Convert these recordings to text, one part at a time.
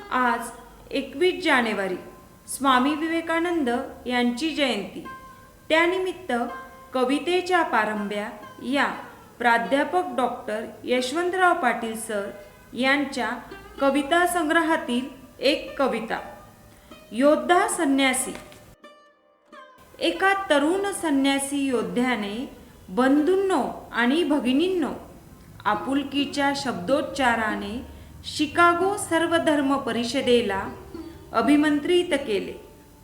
आज 21 जानेवारी स्वामी विवेकानंद यांची जयंती। त्यानिमित्त कवितेच्या पारंब्या या प्राध्यापक डॉक्टर यशवंतराव पाटील सर यांच्या कविता संग्रहातील एक कविता। योद्धा संन्यासी। एका तरुण संन्यासी योद्ध्याने बंधूंनो आणि भगिनींनो आपुलकीच्या शब्दोच्चाराने शिकागो सर्वधर्म परिषदेला अभिमंत्रित केले।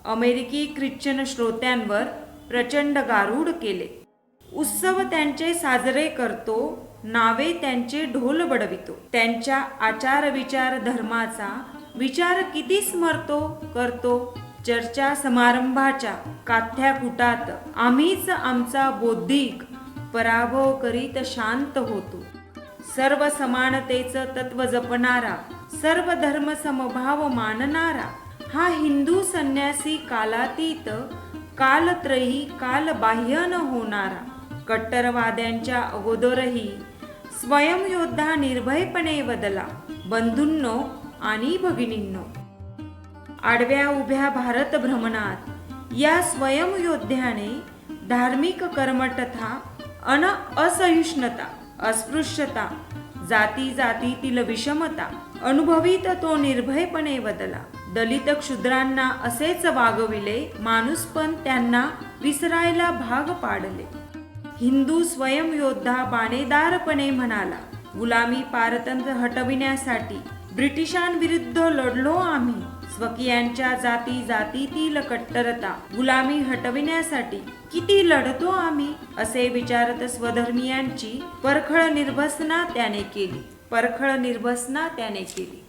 अमेरिकी ख्रिश्चन श्रोत्यांवर प्रचंड गारुड केले। उत्सव त्यांचे साजरे करतो, नावे त्यांचे ढोल बडवितो। त्यांच्या आचार विचार धर्माचा विचार किती स्मरतो करतो। चर्चा समारंभाच्या काथ्याकुटात आम्हीच आमचा बौद्धिक पराभव करीत शांत होतो। सर्व समानतेचं तत्व जपणारा, सर्व धर्म समभाव मानणारा हा हिंदू संन्यासी कालातीत, कालत्रयी कालबाह्य न होणारा, कट्टरवाद्यांच्या अगोदरही स्वयंयोद्धा निर्भयपणे वदला। बंधूंनो आणि भगिनींनो, आडव्या उभ्या भारत भ्रमणात या स्वयंयोद्ध्याने धार्मिक कर्मठता असहिष्णुता, अस्पृश्यता, जाती जातीतील विषमता अनुभवीत तो निर्भयपणे वदला। दलित क्षुद्रांना असेच वागविले, माणूसपण त्यांना विसरायला भाग पाडले। हिंदू स्वयंयोद्धा बाणेदारपणे म्हणाला, गुलामी पारतंत्र्य हटविण्यासाठी ब्रिटिशांविरुद्ध लढलो आम्ही। स्वकीयांच्या जाती जातीतील कट्टरता, गुलामी हटविण्यासाठी किती लढतो आम्ही, असे विचारत स्वधर्मीयांची परखड निर्भसना त्याने केली।